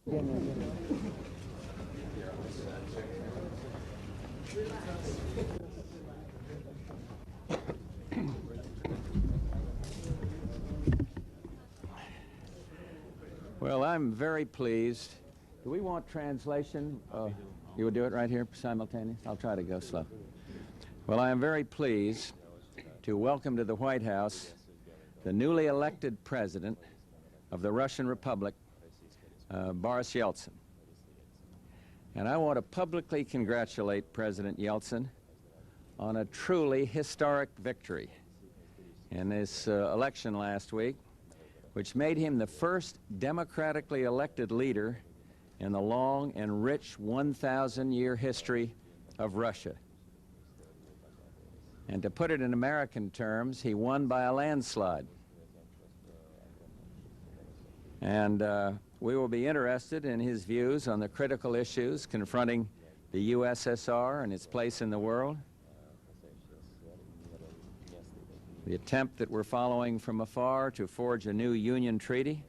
Well, I'm very pleased. Do we want translation? You would do it right here simultaneous? I'll try to go slow. Well, I am very pleased to welcome to the White House the newly elected president of the Russian Republic, Boris Yeltsin. And I want to publicly congratulate President Yeltsin on a truly historic victory in this election last week, which made him the first democratically elected leader in the long and rich 1,000-year history of Russia. And to put it in American terms, he won by a landslide. And we will be interested in his views on the critical issues confronting the USSR and its place in the world, the attempt that we're following from afar to forge a new Union treaty,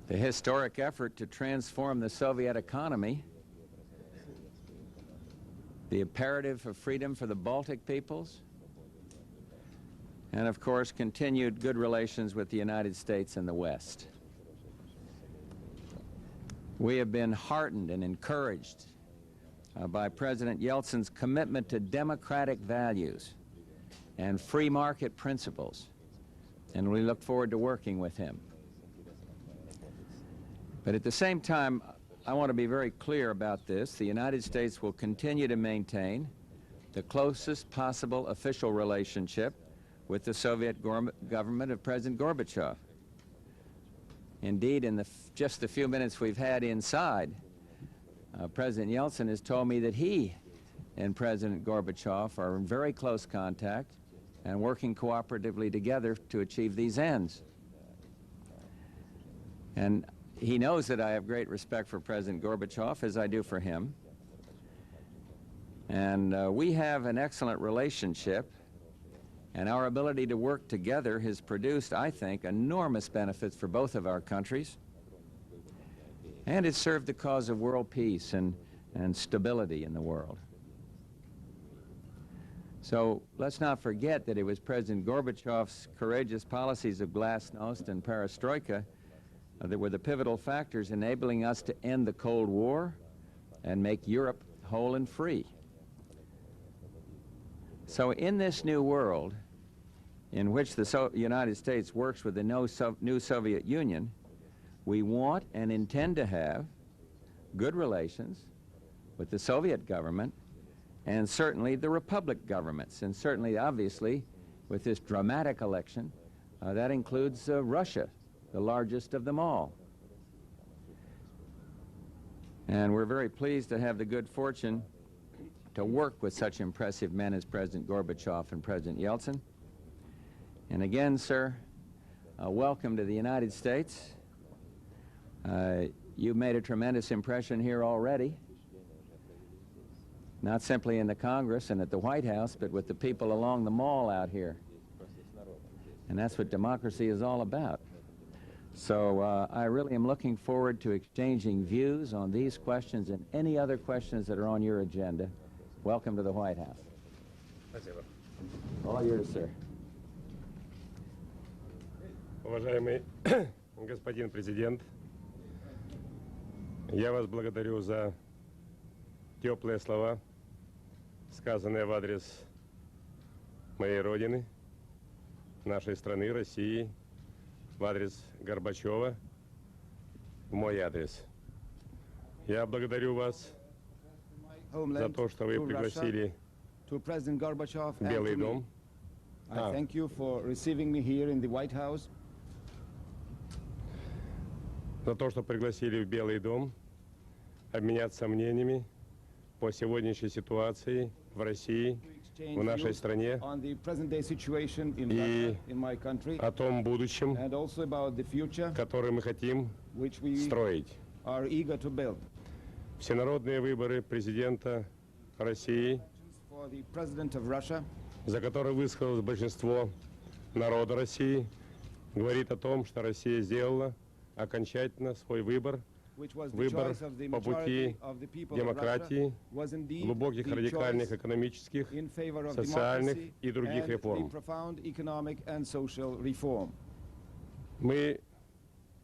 the historic effort to transform the Soviet economy, the imperative of freedom for the Baltic peoples, and of course continued good relations with the United States and the West. We have been heartened and encouraged by President Yeltsin's commitment to democratic values and free market principles, and we look forward to working with him. But at the same time, I want to be very clear about this. The United States will continue to maintain the closest possible official relationship with the Soviet government of President Gorbachev. Indeed, in just the few minutes we've had inside, President Yeltsin has told me that he and President Gorbachev are in very close contact and working cooperatively together to achieve these ends. And he knows that I have great respect for President Gorbachev, as I do for him. And we have an excellent relationship, and our ability to work together has produced, I think, enormous benefits for both of our countries. And it's served the cause of world peace and stability in the world. So let's not forget that it was President Gorbachev's courageous policies of glasnost and perestroika that were the pivotal factors enabling us to end the Cold War and make Europe whole and free. So in this new world, in which the United States works with the new Soviet Union, we want and intend to have good relations with the Soviet government and certainly the Republic governments, and certainly, obviously, with this dramatic election, that includes Russia, the largest of them all. And we're very pleased to have the good fortune to work with such impressive men as President Gorbachev and President Yeltsin. And again, sir, welcome to the United States. You've made a tremendous impression here already, not simply in the Congress and at the White House, but with the people along the mall out here. And that's what democracy is all about. So I really am looking forward to exchanging views on these questions and any other questions that are on your agenda. Welcome to the White House. Спасибо. All yours, sir. Уважаемый господин президент, я вас благодарю за теплые слова, сказанные в адрес моей родины, нашей страны, России, в адрес Горбачева, в мой адрес. Я благодарю вас за то, что вы пригласили Белый дом. I thank you for receiving me here in the White House. За то, что пригласили в Белый дом обменяться мнениями по сегодняшней ситуации в России, в нашей стране и о том будущем, которое мы хотим строить. Всенародные выборы президента России, за которые высказалось большинство народа России, говорит о том, что Россия сделала окончательно свой выбор which was the выбор choice of the по majority пути of the people of демократии, Russia, was indeed глубоких the радикальных choice экономических, in favor of социальных democracy и других and реформ. the profound economic and social reform. Мы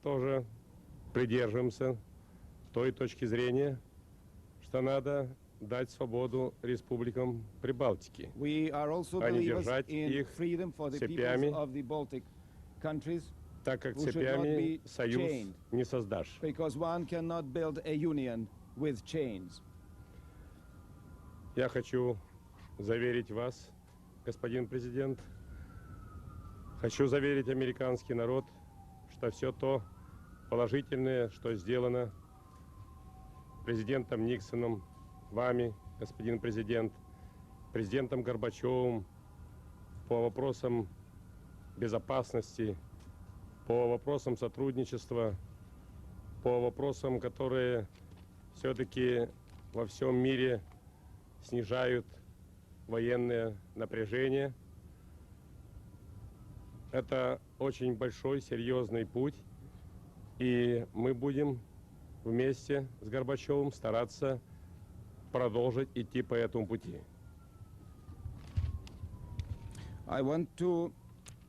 тоже придерживаемся той точки зрения, что надо дать свободу республикам Прибалтики, We are also а не believers держать in их freedom for the цепями, peoples of the Baltic countries, так как who should not цепями be союз chained. не создашь. because one cannot build a union with chains. Я хочу заверить вас, господин президент, хочу заверить американский народ, что все то положительное, что сделано президентом Никсоном, вами, господин президент, президентом Горбачевым по вопросам безопасности, по вопросам сотрудничества, по вопросам, которые все-таки во всем мире снижают военное напряжение. Это очень большой, серьезный путь, и мы будем вместе с Горбачевым стараться продолжить идти по этому пути. I want to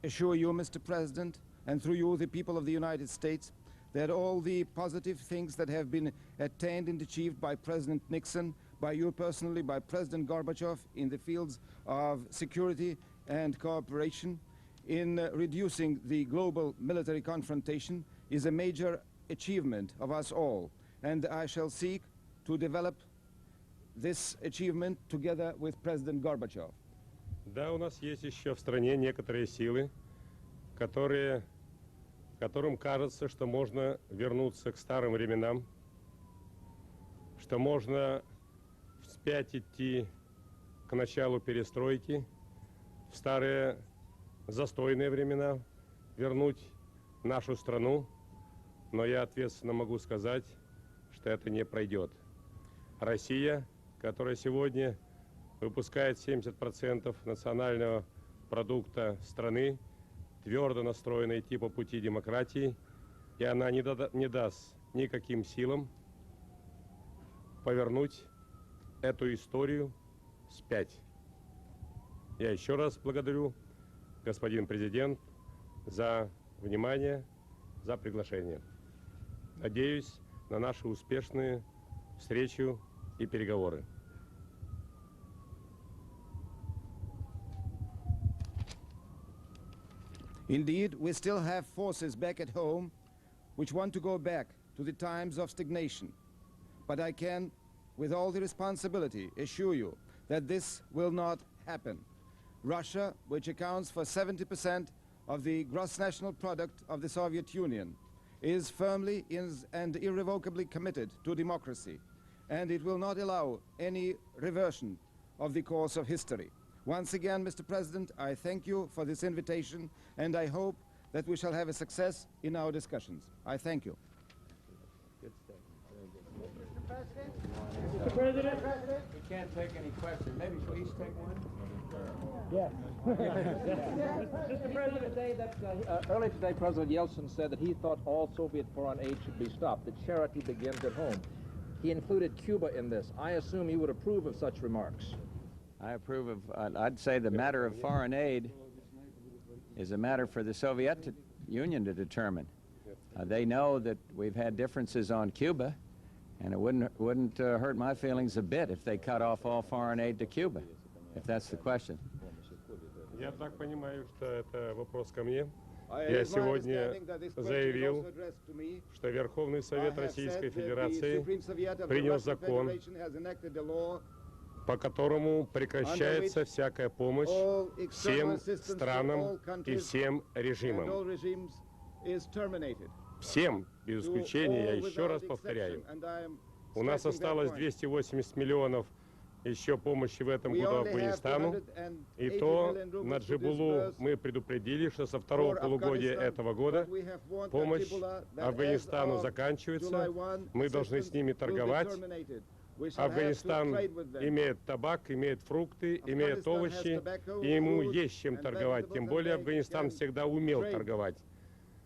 assure you, Mr. President, and through you, the people of the United States, that all the positive things that have been attained and achieved by President Nixon, by you personally, by President Gorbachev in the fields of security and cooperation, in reducing the global military confrontation, is a major achievement of us all. And I shall seek to develop this achievement together with President Gorbachev. Да, у нас есть еще в стране некоторые силы, которым кажется, что можно вернуться к старым временам, что можно вспять идти к началу перестройки, в старые застойные времена, вернуть нашу страну, но я ответственно могу сказать, что это не пройдет. Россия, которая сегодня выпускает 70% национального продукта страны, твердо настроена идти по пути демократии, и она не даст никаким силам повернуть эту историю вспять. Я еще раз благодарю, господин президент, за внимание, за приглашение. Надеюсь на нашу успешную встречу и переговоры. Indeed, we still have forces back at home which want to go back to the times of stagnation. But I can, with all the responsibility, assure you that this will not happen. Russia, which accounts for 70% of the gross national product of the Soviet Union, is firmly and irrevocably committed to democracy, and it will not allow any reversion of the course of history. Once again, Mr. President, I thank you for this invitation, and I hope that we shall have a success in our discussions. I thank you. Mr. President, we can't take any questions. Maybe we each take one? Yes. Mr. President, earlier today, President Yeltsin said that he thought all Soviet foreign aid should be stopped, that charity begins at home. He included Cuba in this. I assume you would approve of such remarks. I approve of, I'd say the matter of foreign aid is a matter for the Soviet Union to determine. They know that we've had differences on Cuba, and it wouldn't hurt my feelings a bit if they cut off all foreign aid to Cuba, if that's the question. Я так понимаю, что это вопрос ко мне. Я сегодня заявил, что Верховный Совет Российской Федерации принял закон, по которому прекращается всякая помощь всем странам и всем режимам. Всем, без исключения, я еще раз повторяю. У нас осталось 280 миллионов еще помощи в этом году Афганистану. И то на Джибулу мы предупредили, что со второго полугодия этого года помощь Афганистану заканчивается. Мы должны с ними торговать. Афганистан имеет табак, имеет фрукты, имеет овощи, и ему есть чем торговать. Тем более Афганистан всегда умел торговать.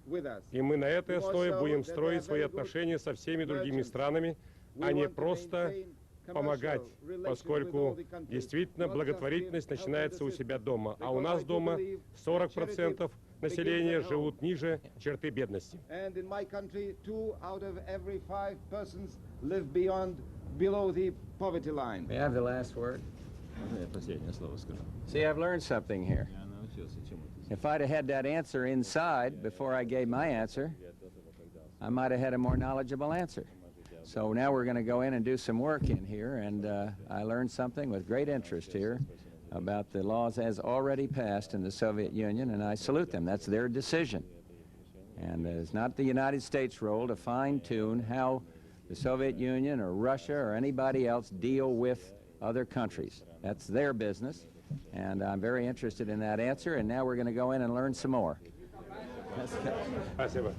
with us. И мы на этой основе будем строить свои отношения со всеми другими странами, а не просто помогать, поскольку действительно благотворительность начинается у себя дома, а у нас дома 40% населения живут ниже черты бедности. And in my country, 2 out of every 5 persons live below the poverty line. May I have the last word? See, I've learned something here. If I'd have had that answer inside before I gave my answer, I might have had a more knowledgeable answer. So now we're going to go in and do some work in here, and I learned something with great interest here about the laws as already passed in the Soviet Union, and I salute them. That's their decision. And it's not the United States' role to fine-tune how the Soviet Union or Russia or anybody else deal with other countries. That's their business, and I'm very interested in that answer, and now we're going to go in and learn some more. Спасибо.